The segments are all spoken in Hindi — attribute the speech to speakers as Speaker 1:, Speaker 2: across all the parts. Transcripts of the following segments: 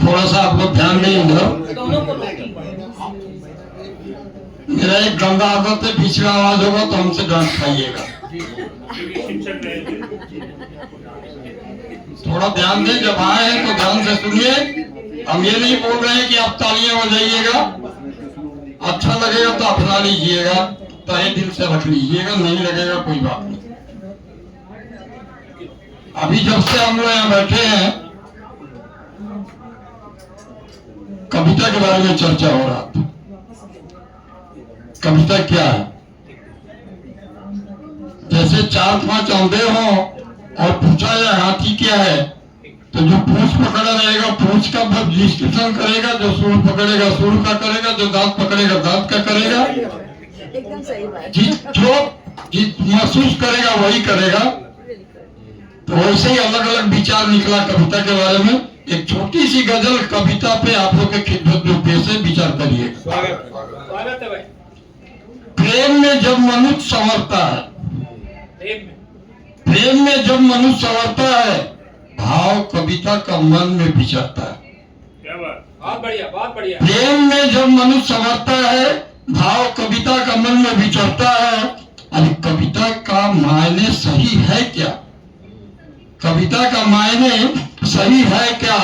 Speaker 1: थोड़ा सा आप लोग ध्यान देंगे। मेरा एक गंदा आदत है, बीच में आवाज होगा तो हमसे डांट खाइएगा। थोड़ा ध्यान दें, जब आए हैं तो ध्यान से सुनिए। हम ये नहीं बोल रहे हैं कि आप तालियां बजाइएगा, अच्छा लगेगा तो अपना लीजिएगा, तहे दिल से रख लीजिएगा, नहीं लगेगा कोई बात नहीं। अभी जब से हम लोग यहाँ बैठे हैं, कविता के बारे में चर्चा हो रहा था। कविता क्या है? जैसे 4-5 औंधे हों और पूछा जाए हाथी क्या है, तो जो पूंछ पकड़ा रहेगा पूंछ का डिस्क्रिप्शन करेगा, जो सूंड पकड़ेगा सूंड का करेगा, जो दांत पकड़ेगा दांत का करेगा।
Speaker 2: एकदम सही बात।
Speaker 1: जो महसूस करेगा वही करेगा। तो वैसे ही अलग अलग विचार निकला कविता के बारे में। एक छोटी सी गजल कविता पे आप लोग के खिदमत में से विचार करिए।
Speaker 3: स्वागत है भाई।
Speaker 1: प्रेम में जब मनुष्य संवरता है, प्रेम में जब मनुष्य संवरता है, भाव कविता का मन में विचरता है।
Speaker 3: क्या बात, बहुत बढ़िया बहुत बढ़िया।
Speaker 1: प्रेम में जब मनुष्य संवरता है, भाव कविता का मन में विचरता है। अरे कविता का मायने सही है क्या? कविता का मायने सही है क्या?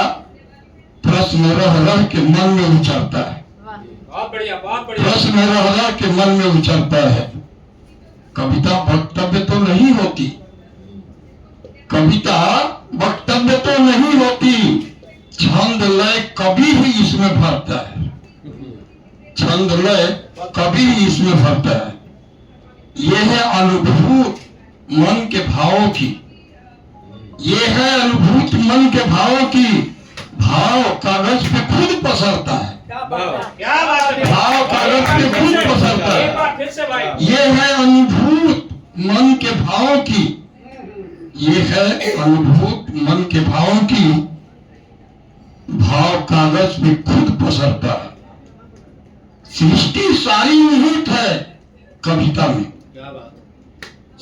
Speaker 1: प्रश्न रह रह के मन में उचरता है।
Speaker 3: बहुत बढ़िया बहुत बढ़िया।
Speaker 1: प्रश्न रह रह के मन में उचरता है। कविता वक्तव्य तो नहीं होती, कविता वक्तव्य तो नहीं होती, छंद लय कवि ही इसमें भरता है। छंद लय कवि ही इसमें भरता है। यह है अनुभूत मन के भावों की, ये है अनुभूत मन के भावों की। भाव कागज पे खुद पसरता है।
Speaker 3: क्या बात है।
Speaker 1: भाव कागज पे खुद पसरता
Speaker 3: एक बार फिर से भाई।
Speaker 1: है। ये है अनुभूत मन के भावों की, ये है अनुभूत मन के भावों की। भाव कागज पे खुद पसरता है। सृष्टि सारी निहित है कविता में।
Speaker 3: क्या बात।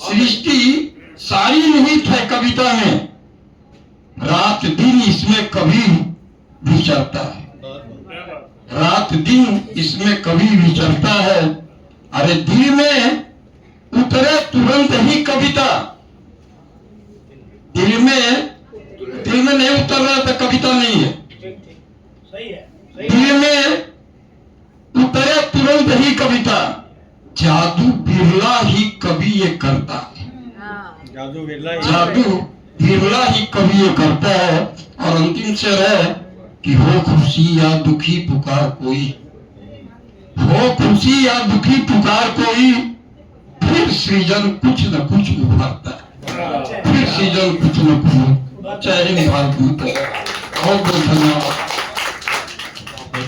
Speaker 1: सृष्टि सारी निहित है कविता में। रात दिन इसमें कवि विचरता है। रात दिन इसमें कवि विचरता है। अरे दिल में उतरे तुरंत ही कविता। दिल में नहीं उतर रहा तो कविता नहीं है।
Speaker 3: सही है।
Speaker 1: दिल में उतरे तुरंत ही कविता। जादू बिरला ही कवि ये करता है। जादू बिरला ही कवि ये करता है। और अंतिम शेर है कि हो खुशी या दुखी पुकार कोई, हो खुशी या दुखी पुकार कोई, फिर सृजन कुछ न कुछ उभारता है। फिर सृजन कुछ न कुछ। जय हिंद भारत माता। बहुत बहुत धन्यवाद।